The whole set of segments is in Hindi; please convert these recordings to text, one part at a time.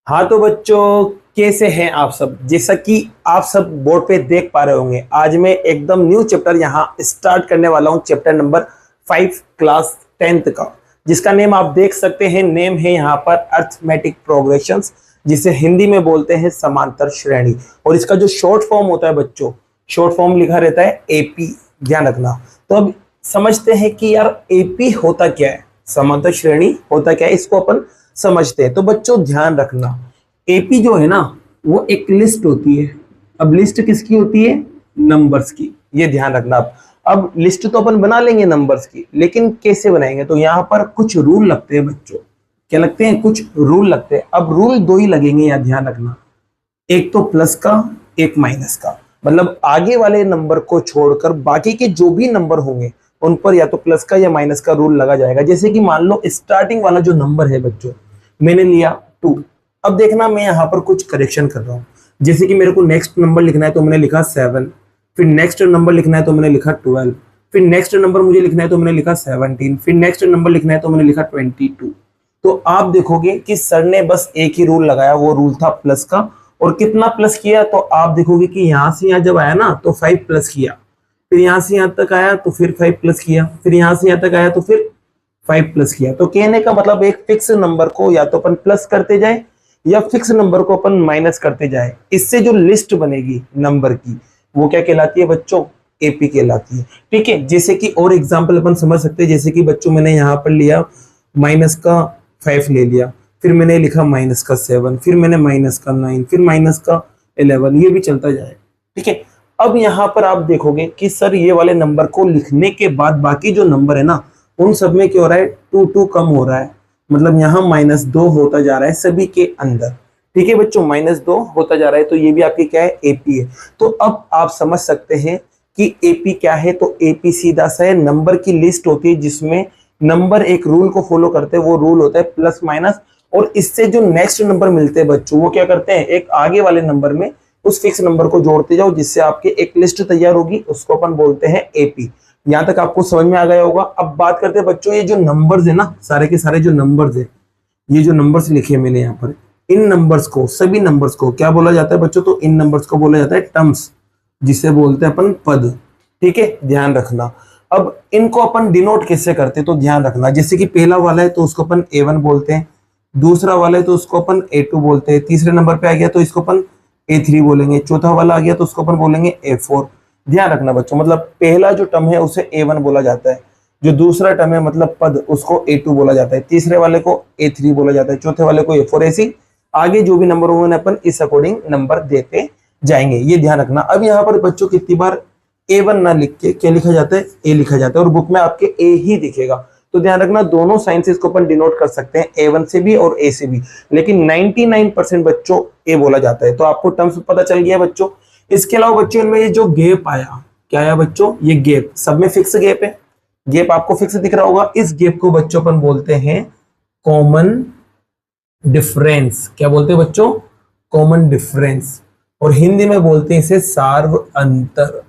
हाँ तो बच्चों, कैसे हैं आप सब। जैसा कि आप सब बोर्ड पे देख पा रहे होंगे, आज मैं एकदम न्यू चैप्टर यहाँ स्टार्ट करने वाला हूँ। चैप्टर नंबर 5 क्लास 10th का, जिसका नेम आप देख सकते हैं। नेम है यहाँ पर अर्थमेटिक प्रोग्रेशंस, जिसे हिंदी में बोलते हैं समांतर श्रेणी। और इसका जो शॉर्ट फॉर्म होता है बच्चों, शॉर्ट फॉर्म लिखा रहता है एपी, ध्यान रखना। तो अब समझते हैं कि यार एपी होता क्या है, समांतर श्रेणी होता क्या है, इसको अपन समझते हैं। तो बच्चों ध्यान रखना, एपी जो है ना वो एक लिस्ट होती है। अब लिस्ट किसकी होती है? नंबर्स की, ये ध्यान रखना। अब लिस्ट तो अपन बना लेंगे नंबर्स की, लेकिन कैसे बनाएंगे? तो यहाँ पर कुछ रूल लगते हैं बच्चों। क्या लगते हैं? कुछ रूल लगते हैं। अब रूल दो ही लगेंगे, यहाँ ध्यान रखना, एक तो प्लस का, एक माइनस का। मतलब आगे वाले नंबर को छोड़कर बाकी के जो भी नंबर होंगे उन पर या तो प्लस का या माइनस का रूल लगा जाएगा। जैसे कि मान लो स्टार्टिंग वाला जो नंबर है बच्चों, मैंने लिया 2। अब देखना मैं यहाँ पर कुछ करेक्शन कर रहा हूँ। जैसे कि मेरे को नेक्स्ट नंबर लिखना है तो मैंने लिखा 7, फिर नेक्स्ट नंबर लिखना है तो मैंने लिखा 12, फिर नेक्स्ट नंबर मुझे लिखना है तो मैंने लिखा 17, फिर नेक्स्ट नंबर लिखना है तो मैंने लिखा 22। तो आप देखोगे कि सर ने बस एक ही रूल लगाया, वो रूल था प्लस का। और कितना प्लस किया? तो आप देखोगे कि यहाँ से यहाँ जब आया ना तो 5 प्लस किया, फिर यहाँ से यहाँ तक आया तो फिर 5 प्लस किया, फिर यहाँ से यहाँ तक आया तो फिर 5 प्लस किया। तो कहने का मतलब एक फिक्स नंबर को या तो अपन प्लस करते जाए या फिक्स नंबर को अपन माइनस करते जाए। इससे जो लिस्ट बनेगी नंबर की वो क्या कहलाती है बच्चों? एपी कहलाती है। ठीक है, जैसे कि और एग्जांपल अपन समझ सकते हैं। जैसे कि बच्चों मैंने यहाँ पर लिया माइनस का 5 ले लिया, फिर मैंने लिखा माइनस का 7, फिर मैंने माइनस का 9, फिर माइनस का 11, ये भी चलता जाए। ठीक है, अब यहाँ पर आप देखोगे कि सर ये वाले नंबर को लिखने के बाद बाकी जो नंबर है ना उन सब में क्या हो रहा है? 2 कम हो रहा है। मतलब यहाँ -2 होता जा रहा है सभी के अंदर। ठीक है बच्चों, -2 होता जा रहा है। तो ये भी आपकी क्या है? एपी है। तो अब आप समझ सकते हैं कि एपी क्या है। तो एपी सीधा सा है, नंबर की लिस्ट होती है जिसमें नंबर एक रूल को फॉलो करते हैं। वो रूल होता है प्लस माइनस। और इससे जो नेक्स्ट नंबर मिलते हैं बच्चों, वो क्या करते हैं? एक आगे वाले नंबर में उस फिक्स नंबर को जोड़ते जाओ, जिससे आपकी एक लिस्ट तैयार होगी। उसको अपन बोलते हैं एपी। यहां तक आपको समझ में आ गया होगा। अब बात करते हैं बच्चों, ये जो नंबर्स है ना, सारे के सारे जो नंबर्स है, ये जो नंबर्स लिखे हैं मैंने यहाँ पर, इन नंबर्स को, सभी नंबर्स को क्या बोला जाता है बच्चों? तो इन नंबर्स को बोला जाता है टर्म्स, जिसे बोलते हैं अपन पद। ठीक है, ध्यान रखना। अब इनको अपन डिनोट कैसे करते हैं? तो ध्यान रखना, जैसे कि पहला वाला है तो उसको अपन A1 बोलते हैं, दूसरा वाला है तो उसको अपन A2 बोलते हैं, तीसरे नंबर पे आ गया तो इसको अपन A3 बोलेंगे, चौथा वाला आ गया तो उसको अपन बोलेंगे A4। ध्यान रखना बच्चों, मतलब पहला जो टर्म है उसे A1 बोला जाता है, जो दूसरा टर्म है मतलब पद उसको A2 बोला जाता है, तीसरे वाले को A3 बोला जाता है, चौथे वाले को A4। ऐसी आगे जो भी नंबर होंगे अपन इस अकॉर्डिंग नंबर देते जाएंगे, ये ध्यान रखना। अब यहाँ पर बच्चों कितनी बार A1 ना लिख के क्या लिखा जाता है? A लिखा जाता है, और बुक में आपके A ही दिखेगा। तो ध्यान रखना, दोनों साइन से इसको अपन डिनोट कर सकते हैं, A1 से भी और A से भी, लेकिन 99% बच्चों A बोला जाता है। तो आपको टर्म्स पता चल गया बच्चों। इसके अलावा बच्चों इनमें ये जो गैप आया, क्या आया बच्चों? ये गैप, सब में फिक्स गैप है। गैप आपको फिक्स दिख रहा होगा। इस गैप को बच्चों अपन बोलते हैं कॉमन डिफरेंस। क्या बोलते हैं बच्चों? Common difference. और हिंदी में बोलते हैं इसे सार्व अंतर।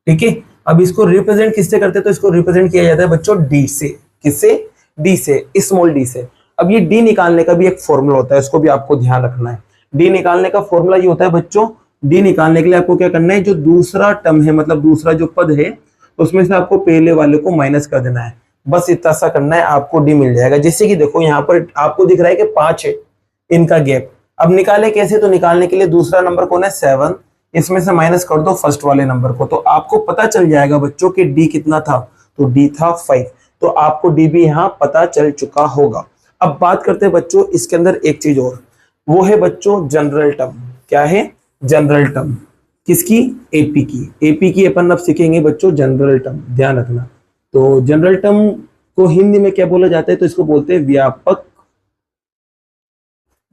ठीक है, अब इसको रिप्रेजेंट किससे करते हैं? तो इसको रिप्रेजेंट किया जाता है बच्चों डी से। किससे? डी से, स्मॉल डी से। अब ये डी निकालने का भी एक फॉर्मूला होता है, इसको भी आपको ध्यान रखना है। डी निकालने का फॉर्मूला ये होता है बच्चों, डी निकालने के लिए आपको क्या करना है? जो दूसरा टर्म है, मतलब दूसरा जो पद है, उसमें से आपको पहले वाले को माइनस कर देना है। बस इतना सा करना है, आपको डी मिल जाएगा। जैसे कि देखो यहाँ पर आपको दिख रहा है कि 5 है इनका गैप। अब निकाले कैसे? तो निकालने के लिए दूसरा नंबर कौन है? 7, इसमें से माइनस कर दो फर्स्ट वाले नंबर को, तो आपको पता चल जाएगा बच्चों कि डी कितना था। तो डी था 5। तो आपको डी भी यहाँ पता चल चुका होगा। अब बात करते हैं बच्चों इसके अंदर एक चीज और, वो है बच्चों जनरल टर्म। क्या है? General term. किसकी? एपी की। एपी की अपन अब सीखेंगे बच्चों जनरल टर्म, ध्यान रखना। तो जनरल टर्म को हिंदी में क्या बोला जाता है? तो इसको बोलते हैं व्यापक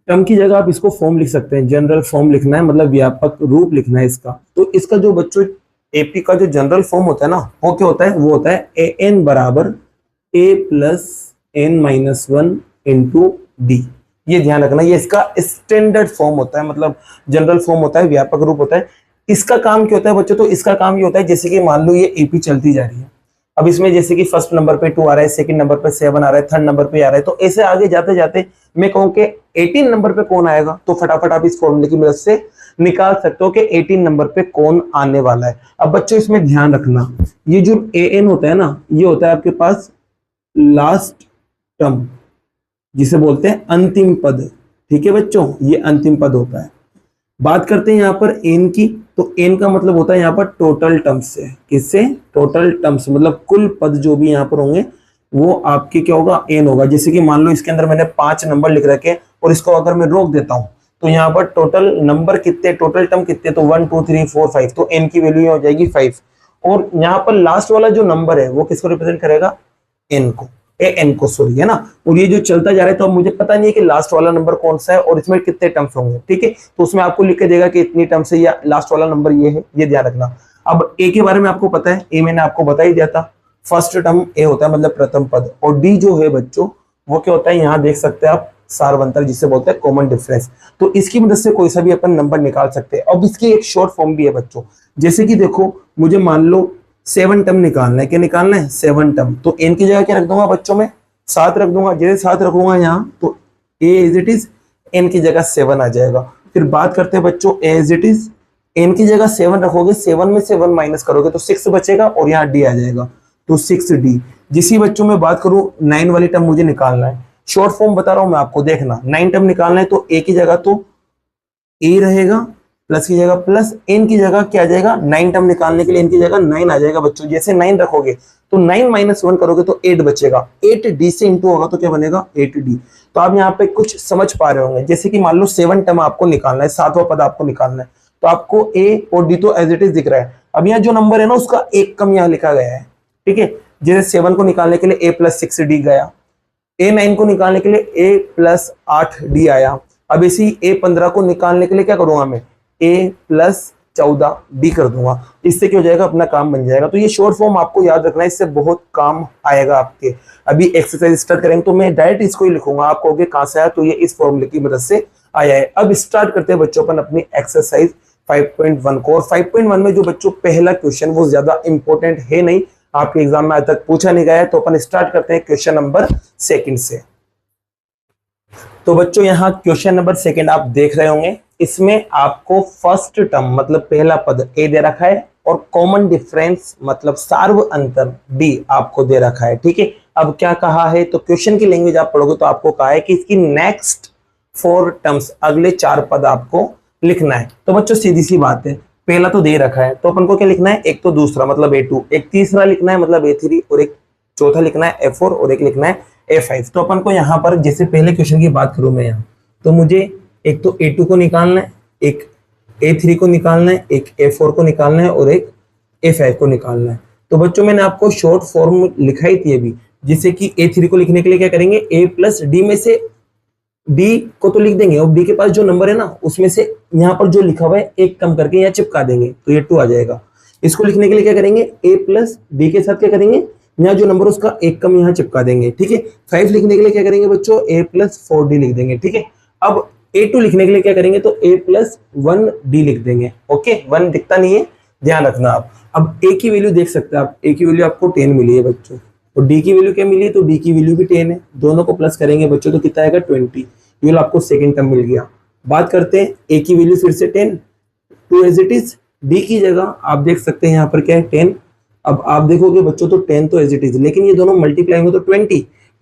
टर्म की जगह आप इसको फॉर्म लिख सकते हैं, जनरल फॉर्म लिखना है, मतलब व्यापक रूप लिखना है इसका। तो इसका जो बच्चों एपी का जो जनरल फॉर्म होता है ना, वो क्या होता है? वो होता है an बराबर a plus n-1 into D. ये ध्यान रखना, ये इसका स्टैंडर्ड फॉर्म होता है, मतलब जनरल फॉर्म होता है, व्यापक रूप होता है। इसका काम क्या होता है बच्चों? तो इसका काम ये होता है, जैसे कि मान लो ये एपी चलती जा रही है। अब इसमें जैसे कि फर्स्ट नंबर पे 2 आ रहा है, सेकंड नंबर पे 7 आ रहा है, थर्ड नंबर पे आ रहा है, तो ऐसे आगे जाते जाते मैं कहूँ कि 18 नंबर पे कौन आएगा, तो फटाफट आप इस फॉर्मूले की मदद से निकाल सकते हो कि 18 नंबर पे कौन आने वाला है। अब बच्चों इसमें ध्यान रखना, ये जो an होता है ना, ये होता है आपके पास लास्ट टर्म, जिसे बोलते हैं अंतिम पद। ठीक है बच्चों, ये अंतिम पद होता है। बात करते हैं यहाँ पर एन की, तो एन का मतलब होता है यहाँ पर टोटल टर्म्स से। किससे? टोटल टर्म्स, मतलब कुल पद जो भी यहाँ पर होंगे वो आपके क्या होगा, एन होगा। जैसे कि मान लो इसके अंदर मैंने 5 नंबर लिख रखे और इसको अगर मैं रोक देता हूँ तो यहाँ पर टोटल नंबर कितने, टोटल टर्म कितने, तो 1 2 3 4 5, तो एन की वैल्यू हो जाएगी 5। और यहाँ पर लास्ट वाला जो नंबर है वो किसको रिप्रेजेंट करेगा, एन को, एन को, सॉरी, है ना। और ये जो चलता जा रहा है, तो अब मुझे पता नहीं है कि लास्ट वाला नंबर कौन सा है और इसमें कितने टर्म्स होंगे। ठीक है, तो उसमें आपको लिख के देगा कि इतनी टर्म्स है या लास्ट वाला नंबर ये है, ये ध्यान रखना। अब ए के बारे में आपको पता है, ए मैंने आपको बता ही दिया था, फर्स्ट टर्म ए होता है, मतलब प्रथम पद। और डी जो है बच्चों वो क्या होता है, यहाँ देख सकते हैं आप सारवंतर, जिसे बोलते हैं कॉमन डिफरेंस। तो इसकी मदद से कोई सा भी अपन नंबर निकाल सकते हैं। अब इसकी एक शॉर्ट फॉर्म भी है बच्चों, जैसे कि देखो मुझे मान लो 7 टर्म निकालना है, क्या निकालना है, 7 टर्म। तो एन की जगह क्या रख दूंगा बच्चों में, 7 रख दूंगा। जैसे 7 रखूंगा यहाँ, तो ए इज इट इज, एन की जगह 7 आ जाएगा। फिर बात करते हैं बच्चों ए इज इट इज, एन की जगह 7 रखोगे, 7 में से 1 माइनस करोगे तो 6 बचेगा और यहाँ डी आ जाएगा, तो 6D। जिसी बच्चों में बात करूं 9 वाली टर्म मुझे निकालना है, शॉर्ट फॉर्म बता रहा हूं मैं आपको, देखना 9 टर्म निकालना है, तो ए की जगह तो ए रहेगा, प्लस की जगह प्लस, एन की जगह क्या आ जाएगा, 9 टर्म निकालने के लिए एन की जगह 9 आ जाएगा बच्चों। जैसे 9 रखोगे तो 9 माइनस 1 करोगे तो 8 बचेगा, 8D से इंटू होगा तो क्या बनेगा, 8D। तो आप यहाँ पे कुछ समझ पा रहे होंगे, जैसे कि मान लो 7 टर्म आपको निकालना है, 7वां पद आपको निकालना है, तो आपको ए और डी तो एज इट इज दिख रहा है। अब यहाँ जो नंबर है ना उसका एक कम यहाँ लिखा गया है। ठीक है, जैसे 7 को निकालने के लिए a प्लस 6D गया, A9 को निकालने के लिए a प्लस 8D आया। अब इसी A15 को निकालने के लिए क्या करूंगा मैं, a प्लस 14D कर दूंगा। इससे क्या हो जाएगा, अपना काम बन जाएगा। तो ये शॉर्ट फॉर्म आपको याद रखना है, इससे बहुत काम आएगा आपके। अभी एक्सरसाइज स्टार्ट करेंगे तो मैं डायरेक्ट इसको ही लिखूंगा, आप कहोगे कहां से आया, तो ये इस फॉर्मूले की मदद से आया है। अब स्टार्ट करते हैं बच्चों अपन अपनी एक्सरसाइज 5.1 को। और 5.1 में जो बच्चों पहला क्वेश्चन वो ज्यादा इंपॉर्टेंट है नहीं, आपके एग्जाम में आज तक पूछा नहीं गया है, तो अपन स्टार्ट करते हैं क्वेश्चन नंबर 2 से। तो बच्चों यहाँ क्वेश्चन नंबर 2 आप देख रहे होंगे, इसमें आपको फर्स्ट टर्म मतलब पहला पद ए दे रखा है और कॉमन डिफरेंस मतलब सार्व अंतर डी आपको दे रखा है। ठीक है, अब क्या कहा है, तो क्वेश्चन की लैंग्वेज आप पढ़ोगे तो आपको कहा है कि इसकी नेक्स्ट 4 टर्म्स, अगले 4 पद आपको लिखना है। तो बच्चों सीधी सी बात है, पहला तो दे रखा है तो अपन को क्या लिखना है, एक तो दूसरा मतलब A2, एक तीसरा लिखना है मतलब A3, और एक चौथा लिखना है A4, और एक लिखना है A5। तो अपन को यहाँ पर जैसे पहले क्वेश्चन की बात करूं मैं यहाँ, तो मुझे एक तो A2 को निकालना है, एक A3 को निकालना है, एक A4 को निकालना है और एक A5 को निकालना है। तो बच्चों मैंने आपको शॉर्ट फॉर्म लिखाई थी अभी, जैसे कि A3 को लिखने के लिए क्या करेंगे, A प्लस डी में से डी को तो लिख देंगे और डी के पास जो नंबर है ना उसमें से यहाँ पर जो लिखा हुआ है एक कम करके यहाँ चिपका देंगे, तो ये 2 आ जाएगा। इसको लिखने के लिए क्या करेंगे, ए प्लस डी के साथ क्या करेंगे, यहाँ जो नंबर उसका एक कम यहाँ चिपका देंगे। ठीक है, 5 लिखने के लिए क्या करेंगे बच्चों, a प्लस 4D लिख देंगे। ठीक है, अब A2 लिखने के लिए क्या करेंगे, तो a प्लस 1D लिख देंगे। ओके, 1 दिखता नहीं है, ध्यान रखना आप। अब a की वैल्यू देख सकते हैं आप, a की वैल्यू आपको 10 मिली है बच्चों, और d की वैल्यू क्या मिली है, तो d की वैल्यू भी 10 है। दोनों को प्लस करेंगे बच्चों तो कितना आएगा, 20। ये आपको सेकंड टर्म मिल गया। बात करते हैं a की वैल्यू फिर से 10, 2 एज इट इज, d की जगह आप देख सकते हैं यहाँ पर क्या है, 10। अब आप देखोगे बच्चों तो 10 तो एज इट इज, लेकिन ये दोनों मल्टीप्लाई होंगे तो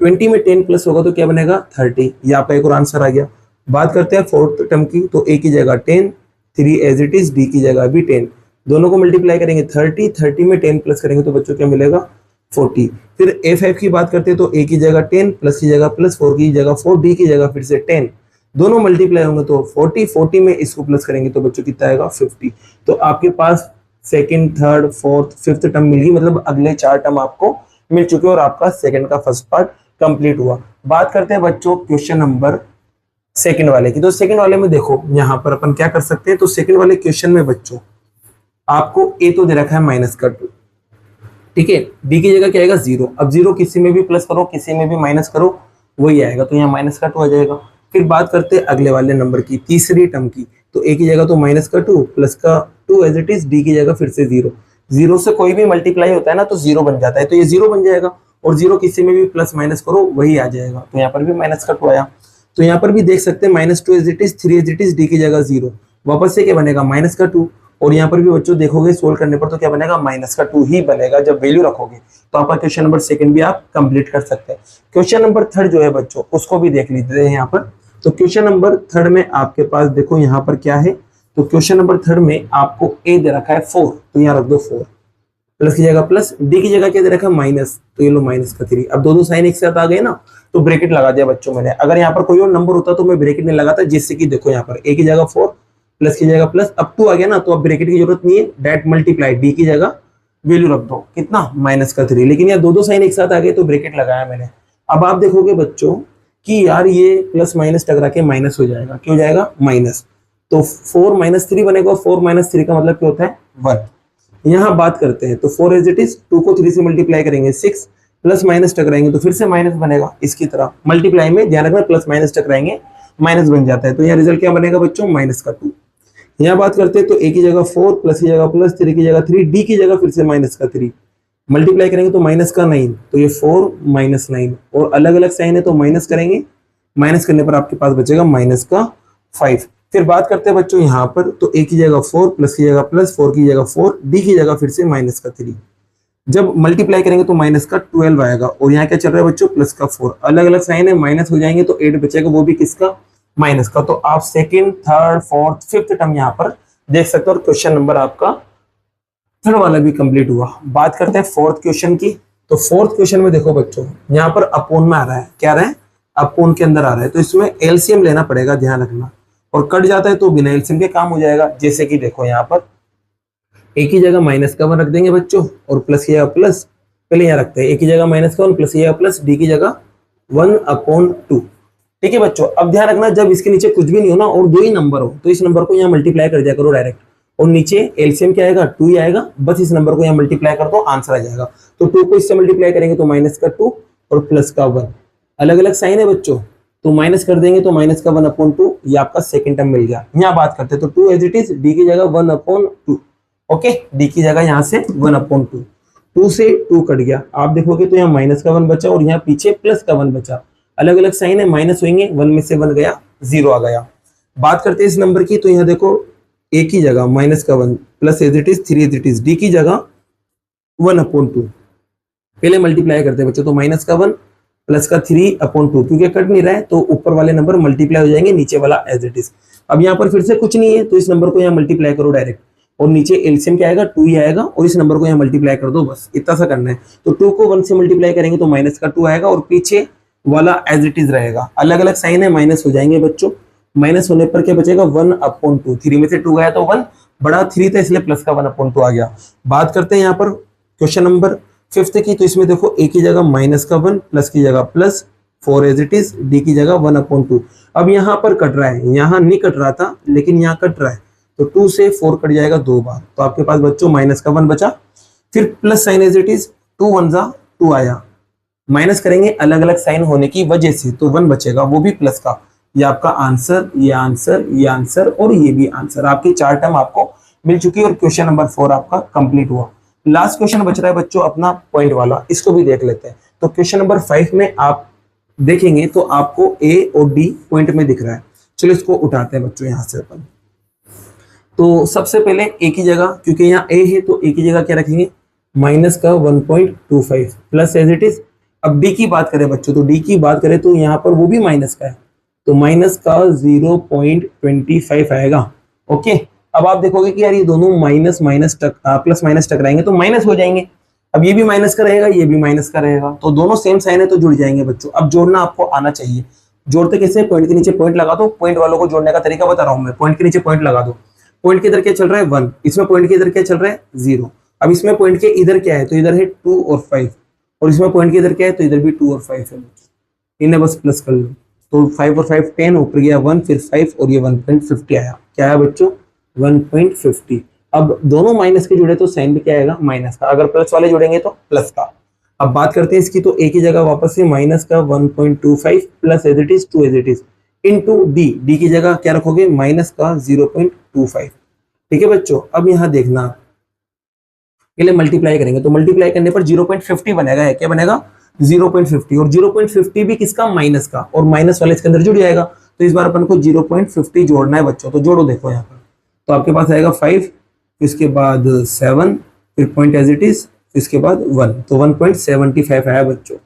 20 में 10 प्लस होगा तो क्या बनेगा, 30। ये आपका एक और आंसर आ गया। बात करते हैं फोर्थ टर्म की, तो a की जगह 10, 3 एज इट इज, d की जगह भी 10, दोनों को मल्टीप्लाई करेंगे 30 में 10 प्लस करेंगे तो बच्चों क्या मिलेगा, 40। फिर A5 की बात करते हैं तो a की जगह 10, प्लस की जगह प्लस, 4 की जगह 4, d की जगह फिर से 10, दोनों मल्टीप्लाई होंगे तो 40 में इसको प्लस करेंगे तो बच्चों कितना आएगा, 50। तो आपके पास second, third, fourth, fifth term मिल गई, मतलब अगले 4 टर्म आपको मिल चुके और आपका सेकंड का फर्स्ट पार्ट कंप्लीट हुआ। बात करते हैं बच्चों क्वेश्चन नंबर सेकंड वाले की। तो सेकंड वाले में देखो यहाँ पर अपन क्या कर सकते हैं, तो सेकंड वाले क्वेश्चन में बच्चों आपको ए तो दे रखा है माइनस का 2, ठीक है, डी की जगह क्या आएगा, 0। अब 0 किसी में भी प्लस करो किसी में भी माइनस करो वही आएगा, तो यहाँ माइनस का 2 आ जाएगा। फिर बात करते हैं अगले वाले नंबर की, तीसरी टर्म की, तो ए की जगह तो माइनस का 2, प्लस का 2 एज इट इज, डी की जगह फिर से 0। 0 से कोई भी मल्टीप्लाई होता है ना तो 0 बन जाता है, तो ये 0 बन जाएगा, और 0 किसी में भी प्लस माइनस करो वही आ जाएगा, तो यहाँ पर भी माइनस का 2 आया। तो यहाँ पर भी देख सकते हैं -2 as it is, 3 as it is, D की जगह 0, वापस से क्या बनेगा -2। और यहाँ पर भी बच्चों देखोगे सोल्व करने पर तो क्या बनेगा -2 ही बनेगा जब वैल्यू रखोगे। तो आपका क्वेश्चन नंबर सेकंड भी आप कंप्लीट कर सकते हैं। क्वेश्चन नंबर थर्ड जो है बच्चों उसको भी देख लीजिए यहाँ पर। तो क्वेश्चन नंबर थर्ड में आपके पास देखो यहाँ पर क्या है, तो क्वेश्चन नंबर थर्ड में आपको ए दे रखा है 4, तो यहाँ रख दो 4, प्लस की जगह प्लस, डी की जगह क्या दे रखा है माइनस, तो ये लो -3। अब दो साइन एक साथ आ गए ना, तो ब्रैकेट लगा दिया बच्चों मैंने। अगर यहाँ पर कोई और नंबर होता तो मैं ब्रैकेट नहीं लगाता, जिससे कि देखो यहाँ पर ए की जगह 4, प्लस की जगह प्लस, अब 2 आ गया ना, तो अब ब्रैकेट की जरूरत नहीं है, डायरेक्ट मल्टीप्लाई, डी की जगह वैल्यू रख दो कितना -3। लेकिन यार दो साइन एक साथ आ गए तो ब्रैकेट लगाया मैंने। अब आप देखोगे बच्चों कि यार ये प्लस माइनस टकरा के माइनस हो जाएगा, क्यों जाएगा माइनस, तो 4 -3 बनेगा, 4 -3 का मतलब क्या होता है 1। यहाँ बात करते हैं तो 4 एज इट इज, 2 को 3 से मल्टीप्लाई करेंगे 6, प्लस माइनस टकराएंगे तो फिर से माइनस बनेगा। इसकी तरह मल्टीप्लाई में ध्यान रखना, प्लस माइनस टकराएंगे माइनस बन जाता है, तो यहाँ रिजल्ट क्या बनेगा बच्चों -2। यहाँ बात करते हैं तो ए की जगह 4, प्लस की जगह प्लस, 3 की जगह 3, डी की जगह फिर से -3, मल्टीप्लाई करेंगे तो -9, तो ये 4 -9, और अलग अलग साइन है तो माइनस करेंगे, माइनस करने पर आपके पास बचेगा -5। फिर बात करते हैं बच्चों यहाँ पर, तो ए की जगह 4, प्लस की जगह प्लस, 4 की जगह 4, डी की जगह फिर से -3। जब मल्टीप्लाई करेंगे तो -12 आएगा, और यहाँ क्या चल रहा है बच्चों +4, अलग अलग साइन है, माइनस हो जाएंगे तो 8 बचेगा, वो भी किसका माइनस का। तो आप second, third, fourth, fifth term यहाँ पर देख सकते हो, और क्वेश्चन नंबर आपका थर्ड वाला भी कंप्लीट हुआ। बात करते हैं फोर्थ क्वेश्चन की। तो फोर्थ क्वेश्चन में देखो बच्चों यहाँ पर अपोन में आ रहा है, क्या आ रहा है अपोन के अंदर आ रहा है, तो इसमें एलसीएम लेना पड़ेगा, ध्यान रखना, और कट जाता है तो बिना एलसीएम के काम हो जाएगा। जैसे कि देखो यहाँ पर ए की जगह -1 रख देंगे बच्चों, और प्लस की जगह प्लस, पहले यहाँ रखते हैं ए की जगह -1, प्लस की जगह प्लस, डी की जगह 1/2। ठीक है बच्चों, अब ध्यान रखना जब इसके नीचे कुछ भी नहीं हो ना और 2 ही नंबर हो, तो इस नंबर को यहाँ मल्टीप्लाई कर दिया करो डायरेक्ट, और नीचे एलसीएम क्या आएगा 2 ही आएगा, बस इस नंबर को यहाँ मल्टीप्लाई कर दो, आंसर आ जाएगा। तो 2 को इससे मल्टीप्लाई करेंगे तो -2 और +1, अलग अलग साइन है बच्चों, तो माइनस कर देंगे तो -1/2, ये आपका सेकंड टर्म मिल गया। यहाँ बात करते हैं तो 2 एज इट इज, डी की जगह 1/2, ओके, डी की जगह यहाँ से 1/2, 2 से 2 कट गया, आप देखोगे तो यहाँ -1 बचा और यहाँ पीछे +1 बचा, अलग अलग साइन है, माइनस होंगे, 1 में से 1 गया, 0 आ गया। बात करते हैं इस नंबर की, तो यहाँ देखो ए की जगह -1, plus as it is, 3 as it is, D की जगह 1/2, पहले मल्टीप्लाई करते हैं बच्चों, तो -1 प्लस का 3/2, क्योंकि कट नहीं रहा है तो ऊपर वाले नंबर मल्टीप्लाई हो जाएंगे, नीचे वाला एज इट इज। अब यहाँ पर फिर से कुछ नहीं है तो इस नंबर को यहाँ मल्टीप्लाई करो डायरेक्ट, और नीचे एलसीएम क्या आएगा 2 ही आएगा, और इस नंबर को यहाँ मल्टीप्लाई कर दो, बस इतना सा करना है। तो 2 को 1 से मल्टीप्लाई करेंगे तो -2 आएगा, और पीछे वाला एज इट इज रहेगा, अलग अलग साइन है, माइनस हो जाएंगे बच्चों, माइनस होने पर क्या बचेगा 1/2, 3 में से 2 गया तो 1, बड़ा 3 था इसलिए प्लस का 1/2 आ गया। बात करते हैं यहाँ पर क्वेश्चन नंबर फिफ्थ की, तो इसमें देखो ए की जगह -1, प्लस की जगह plus, 4 as it is, D की जगह 1/2। अब यहाँ पर कट रहा है, यहाँ नहीं कट रहा था लेकिन यहाँ कट रहा है, तो 2 से 4 कट जाएगा 2 बार, तो आपके पास बच्चों -1 बचा, फिर plus sign as it is, 2 1 जा 2 आया, माइनस करेंगे अलग अलग साइन होने की वजह से, तो 1 बचेगा, वो भी प्लस का। ये आपका आंसर, ये आंसर, ये आंसर और ये भी आंसर, आपकी 4 टर्म आपको मिल चुकी है, और क्वेश्चन नंबर 4 आपका कंप्लीट हुआ। लास्ट क्वेश्चन बच रहा है बच्चों अपना पॉइंट वाला, इसको भी देख लेते हैं। तो क्वेश्चन नंबर 5 में आप देखेंगे तो आपको ए और डी पॉइंट में दिख रहा है, चलो इसको उठाते हैं बच्चों यहाँ से अपन। तो सबसे पहले ए की जगह, क्योंकि यहाँ ए है तो ए की जगह क्या रखेंगे -1.25 प्लस एज इट इज। अब डी की बात करें बच्चों, तो डी की बात करें तो यहाँ पर वो भी माइनस का है, तो माइनस का 0.25 आएगा, ओके। अब आप देखोगे कि यार ये दोनों माइनस माइनस प्लस माइनस टकराएंगे तो माइनस हो जाएंगे, अब ये भी माइनस का रहेगा, ये भी माइनस का रहेगा, तो दोनों सेम साइन है तो जुड़ जाएंगे बच्चों। अब जोड़ना आपको आना चाहिए, जोड़ते कैसे, पॉइंट के नीचे पॉइंट लगा दो, पॉइंट वालों को जोड़ने का तरीका बता रहा हूं मैं, पॉइंट के नीचे पॉइंट लगा दो, पॉइंट के इधर क्या चल रहा है 1, इसमें पॉइंट के इधर क्या चल रहा है 0, अब इसमें पॉइंट के इधर क्या है, तो इधर है 2 और 5, और इसमें पॉइंट के इधर क्या है, तो इधर भी 2 और 5 है, इन्हें बस प्लस कर लो, तो 5 और 5 10, ऊपर गया 1, फिर 5 और ये 1.50 आया, क्या आया बच्चों 1.50। अब दोनों माइनस के जुड़े तो साइन भी क्या आएगा माइनस का, अगर प्लस वाले जुड़ेंगे तो प्लस का। अब बात करते हैं इसकी, तो ए की जगह वापस से माइनस का 1.25 plus as it is 2 as it is into D, D की जगह क्या रखोगे माइनस का 0.25, ठीक है बच्चों। अब यहाँ देखना, पहले मल्टीप्लाई करेंगे तो मल्टीप्लाई करने पर 0.50 बनेगा, है क्या बनेगा 0.50 और 0.50 भी किसका, माइनस का, और माइनस वाले इसके अंदर जुड़ जाएगा। तो इस बार अपन को 0.50 जोड़ना है बच्चों, तो जोड़ो देखो यहाँ पर। तो आपके पास आएगा 5, इसके बाद 7, फिर पॉइंट एज इट इज, इसके बाद 1, तो 1.75 आया बच्चों।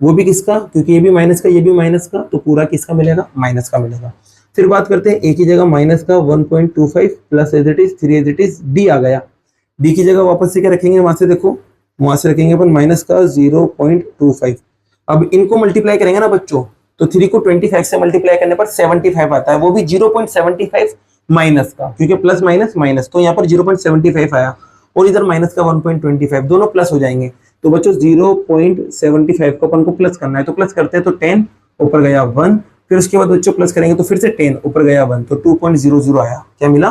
वो भी किसका, क्योंकि ये भी माइनस का ये भी माइनस का, तो पूरा किसका मिलेगा, माइनस का मिलेगा। फिर बात करते हैं एक ही जगह माइनस का 1.25 plus as it is 3 as it is, D आ गया। डी की जगह वापस से क्या रखेंगे, वहां से देखो, वहां से रखेंगे अपन माइनस का 0.25। अब इनको मल्टीप्लाई करेंगे ना बच्चों, तो 3 को 25 से मल्टीप्लाई करने पर 75 आता है, वो भी 0.75 माइनस का, क्योंकि प्लस माइनस माइनस, तो यहाँ पर 0.75 आया, और इधर माइनस का 1.25, दोनों प्लस हो जाएंगे। तो बच्चों 0.75 को अपन को प्लस करना है, तो प्लस करते हैं, तो 10 ऊपर गया 1, फिर उसके बाद बच्चों प्लस करेंगे तो फिर से 10 ऊपर गया 1, तो 2.00 आया। क्या मिला,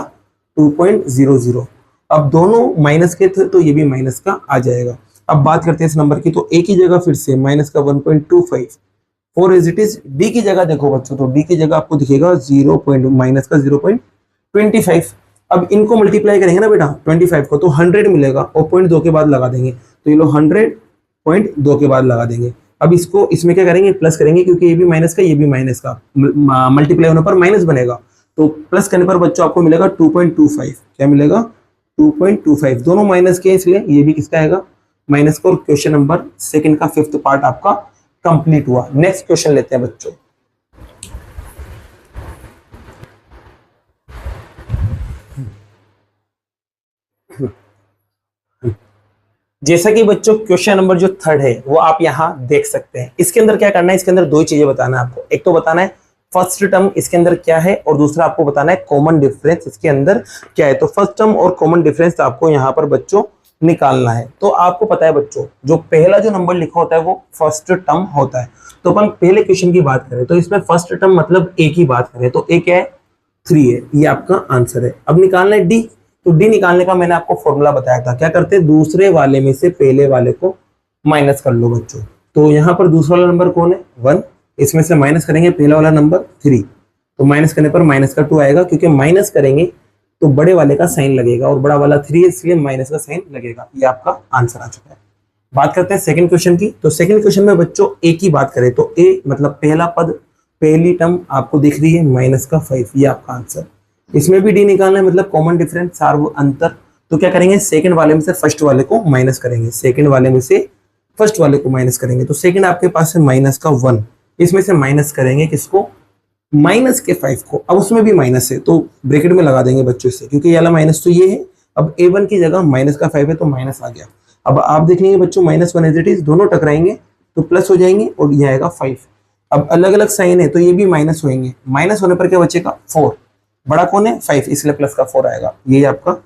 2.00। अब दोनों माइनस के थे तो ये भी माइनस का आ जाएगा। अब बात करते हैं इस नंबर की, तो ए की जगह फिर से माइनस का 1.25, 4 एज इट इज। डी की जगह देखो बच्चों, तो डी की जगह आपको दिखेगा माइनस का 0.25। अब इनको मल्टीप्लाई करेंगे ना बेटा 25 को, तो 100 मिलेगा, और 0.2 के बाद लगा देंगे, तो ये लो 100.2 के बाद लगा देंगे। अब इसको इसमें क्या करेंगे, प्लस करेंगे, क्योंकि ये भी माइनस का ये भी माइनस का, मल्टीप्लाई होने पर माइनस बनेगा, तो प्लस करने पर बच्चों आपको मिलेगा 2.25। क्या मिलेगा, 2.25। दोनों माइनस के, इसलिए ये भी किसका आएगा, माइनस का। और क्वेश्चन नंबर सेकंड का 5th पार्ट आपका कंप्लीट हुआ। नेक्स्ट क्वेश्चन लेते हैं बच्चों। जैसा कि बच्चों क्वेश्चन नंबर जो 3rd है वो आप यहां देख सकते हैं। इसके अंदर क्या करना है, इसके अंदर दो चीजें बताना है आपको। एक तो बताना है फर्स्ट टर्म इसके अंदर क्या है, और दूसरा आपको बताना है कॉमन डिफरेंस इसके अंदर क्या है। तो फर्स्ट टर्म और कॉमन डिफरेंस आपको यहाँ पर बच्चों निकालना है। तो आपको पता है बच्चों, जो पहला जो नंबर लिखा होता है वो फर्स्ट टर्म होता है। तो अपन पहले क्वेश्चन की बात करें तो इसमें फर्स्ट टर्म मतलब ए की बात करें तो ए क्या है, 3 है, ये आपका आंसर है। अब निकालना है डी, तो डी निकालने का मैंने आपको फॉर्मूला बताया था। क्या करते हैं, दूसरे वाले में से पहले वाले को माइनस कर लो बच्चों। तो यहाँ पर दूसरा वाला नंबर कौन है, 1, इसमें से माइनस करेंगे पहला वाला नंबर 3, तो माइनस करने पर माइनस का 2 आएगा, क्योंकि माइनस करेंगे तो बड़े वाले का साइन लगेगा, और बड़ा वाला 3 है इसलिए माइनस का साइन लगेगा। ये आपका आंसर आ चुका है। बात करते हैं सेकंड क्वेश्चन की। तो सेकंड क्वेश्चन में बच्चों ए की बात करें तो ए मतलब पहला पद, पहली टर्म आपको दिख रही है माइनस का 5, ये आपका आंसर। इसमें भी डी निकालना है, मतलब कॉमन डिफरेंस, सार्व अंतर। तो क्या करेंगे, सेकंड वाले में से फर्स्ट वाले को माइनस करेंगे, सेकंड वाले में से फर्स्ट वाले को माइनस करेंगे। तो सेकंड आपके पास है माइनस का 1, इसमें से माइनस करेंगे किसको, माइनस के 5 को। अब उसमें भी माइनस है तो ब्रैकेट में लगा देंगे बच्चों से, क्योंकि ये वाला माइनस तो ये है। अब a1 की जगह माइनस का 5 है तो माइनस आ गया। अब आप देखेंगे बच्चों -1 एज इट इज, दोनों टकराएंगे तो प्लस हो जाएंगे, और ये आएगा 5। अब अलग अलग साइन है तो ये भी माइनस होंगे, माइनस होने पर क्या बचेगा 4, बड़ा कौन है 5, इसलिए प्लस का 4 आएगा। ये आपका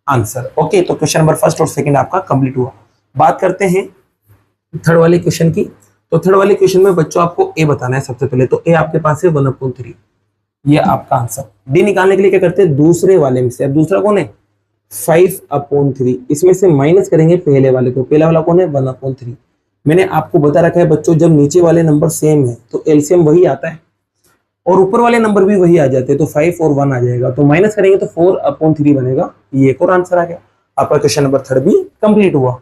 आंसर। ओके, तो क्वेश्चन नंबर फर्स्ट और सेकंड आपका कंप्लीट हुआ। बात करते हैं थर्ड वाले क्वेश्चन की। तो थर्ड वाले क्वेश्चन में बच्चों आपको ए बताना है सबसे पहले। तो ए आपके पास है 1/3, ये आपका आंसर। डी निकालने के लिए क्या करते हैं, दूसरे वाले में से, अब दूसरा कौन है 5/3, इसमें से माइनस करेंगे पहले वाले को। पहला वाला कौन है 1/3। मैंने आपको बता रखा है बच्चों, जब नीचे वाले नंबर सेम है तो एलसीएम वही आता है, और ऊपर वाले नंबर भी वही आ जाते हैं, तो 5 और 1 आ जाएगा। तो माइनस करेंगे तो 4/3 बनेगा। ये एक और आंसर आ गया आपका। क्वेश्चन नंबर 3 भी कंप्लीट हुआ।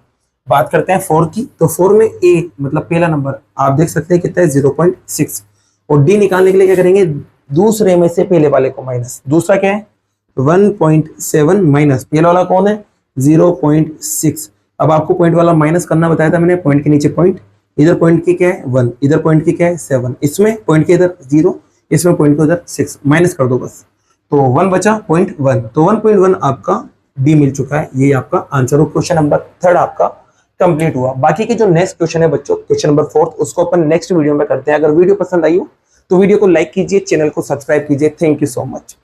बात करते हैं 4 की। तो 4 में ए मतलब पहला नंबर आप देख सकते हैं कितना है 0.6, और डी निकालने के लिए क्या करेंगे, दूसरे में से पहले वाले को माइनस। दूसरा क्या है 1.7 माइनस पहला वाला कौन है 0.6। अब आपको पॉइंट वाला माइनस करना बताया था मैंने, पॉइंट के नीचे पॉइंट, इधर पॉइंट की क्या है 1, इधर पॉइंट की क्या है 7, इसमें पॉइंट के इधर 0, इसमें पॉइंट को इधर 6, माइनस कर दो बस। तो 1 बचा 0.1, तो 1.1 आपका डी मिल चुका है। ये आपका आंसर। क्वेश्चन नंबर 3 आपका कंप्लीट हुआ। बाकी के जो नेक्स्ट क्वेश्चन है बच्चों, क्वेश्चन नंबर 4, उसको अपन नेक्स्ट वीडियो में करते हैं। अगर वीडियो पसंद आई हो तो वीडियो को लाइक कीजिए, चैनल को सब्सक्राइब कीजिए। Thank you so much.